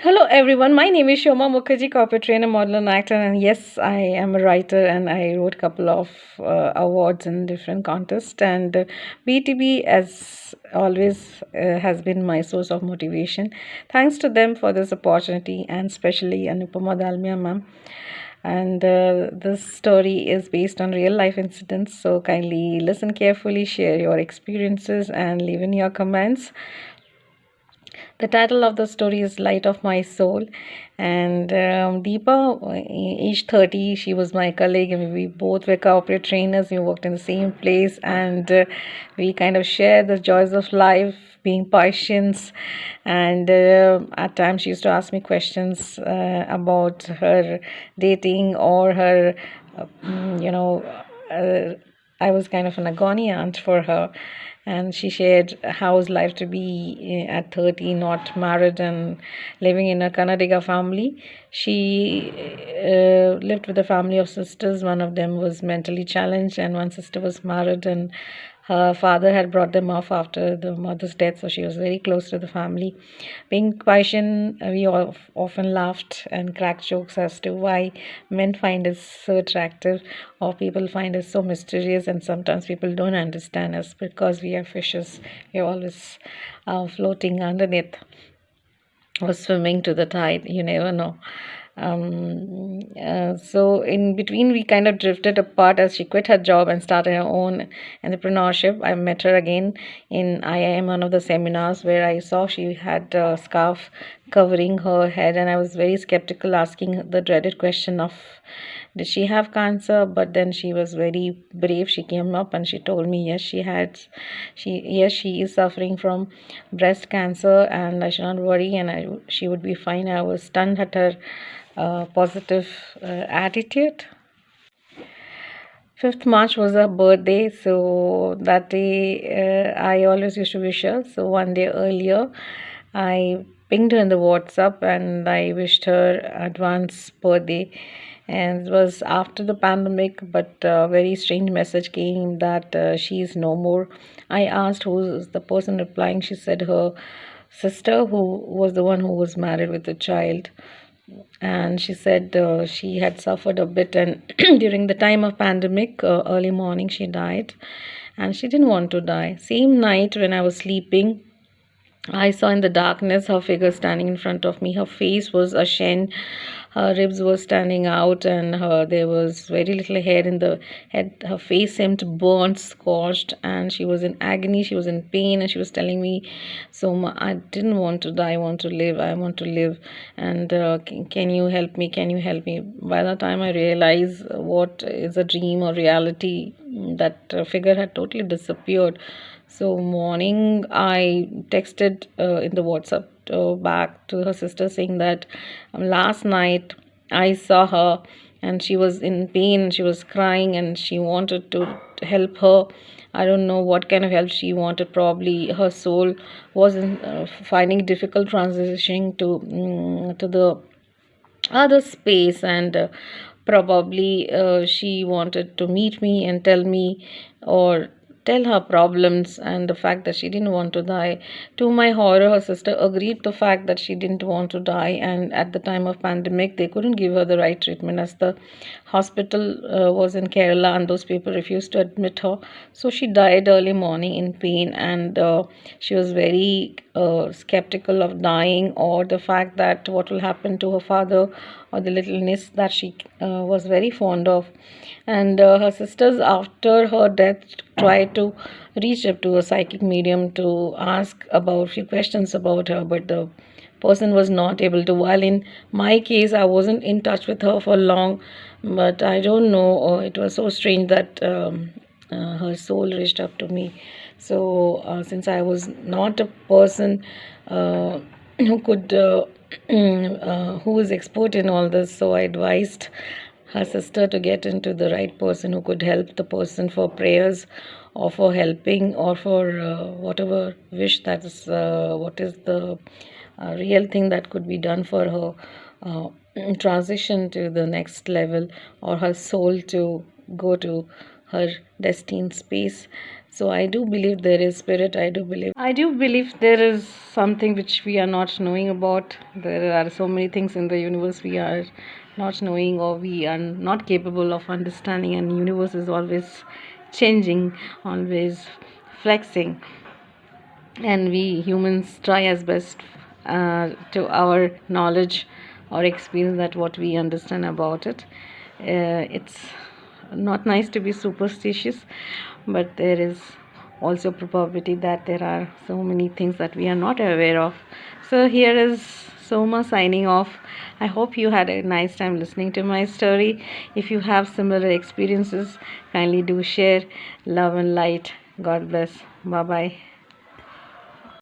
Hello everyone, my name is Soma Mukherjee, corporate trainer, model and actor, and yes, I am a writer and I wrote a couple of awards in different contests, and BTB as always has been my source of motivation. Thanks to them for this opportunity, and especially Anupama Dalmia ma'am. And this story is based on real life incidents, so kindly listen carefully, share your experiences, and leave in your comments. The title of the story is Light of My Soul. And Deepa, age 30, she was my colleague, and we both were corporate trainers. We worked in the same place, and we kind of shared the joys of life, being patients. And at times, she used to ask me questions about her dating or her, you know, I was kind of an agony aunt for her, and she shared how it's life to be at 30, not married and living in a Kannadiga family. She lived with a family of sisters. One of them was mentally challenged, and one sister was married, and her father had brought them off after the mother's death, so she was very close to the family. Being Persian, we all often laughed and cracked jokes as to why men find us so attractive or people find us so mysterious, and sometimes people don't understand us because we are fishes. We're always floating underneath or swimming to the tide. You never know. So in between, we kind of drifted apart as she quit her job and started her own entrepreneurship. I met her again in IIM, one of the seminars, where I saw she had a scarf covering her head, and I was very skeptical, asking the dreaded question of, did she have cancer? But then she was very brave. She came up and she told me, yes, she had. She is suffering from breast cancer, and I should not worry, and she would be fine. I was stunned at her positive attitude. 5th March was her birthday, so that day I always used to wish her. So one day earlier, I pinged her in the WhatsApp and I wished her advance birthday. And it was after the pandemic, but a very strange message came that she is no more. I asked who's the person replying. She said her sister, who was the one who was married with a child, and she said she had suffered a bit, and during the time of pandemic, early morning she died, and she didn't want to die. Same night when I was sleeping, I saw in the darkness her figure standing in front of me. Her face was ashen, her ribs were standing out, and there was very little hair in the head. Her face seemed burnt, scorched, and she was in agony. She was in pain, and she was telling me, "Soma, I didn't want to die. I want to live. I want to live. And can you help me? Can you help me?" By the time I realized what is a dream or reality, that figure had totally disappeared. So morning, I texted in the WhatsApp back to her sister saying that last night I saw her and she was in pain. She was crying and she wanted to help her. I don't know what kind of help she wanted. Probably her soul was finding it difficult transitioning to the other space, and probably she wanted to meet me and tell me or tell her problems and the fact that she didn't want to die. To my horror, her sister agreed the fact that she didn't want to die, and at the time of pandemic they couldn't give her the right treatment as the hospital was in Kerala and those people refused to admit her. So she died early morning in pain, and she was very skeptical of dying or the fact that what will happen to her father or the little niece that she was very fond of. And her sisters, after her death, tried to reach up to a psychic medium to ask about few questions about her, but the person was not able to. While in my case, I wasn't in touch with her for long, but I don't know. It was so strange that her soul reached up to me. So, since I was not a person who could, who was expert in all this, so I advised her sister to get into the right person who could help the person for prayers or for helping or for whatever wish that is, what is the real thing that could be done for her transition to the next level or her soul to go to her destined space. So I do believe there is spirit. I do believe there is something which we are not knowing about. There are so many things in the universe we are not knowing, or we are not capable of understanding, and universe is always changing, always flexing, and we humans try as best to our knowledge or experience that what we understand about it. It's not nice to be superstitious, but there is also probability that there are so many things that we are not aware of. So here is Soma signing off. I hope you had a nice time listening to my story. If you have similar experiences, kindly do share. Love and light. God bless. Bye bye.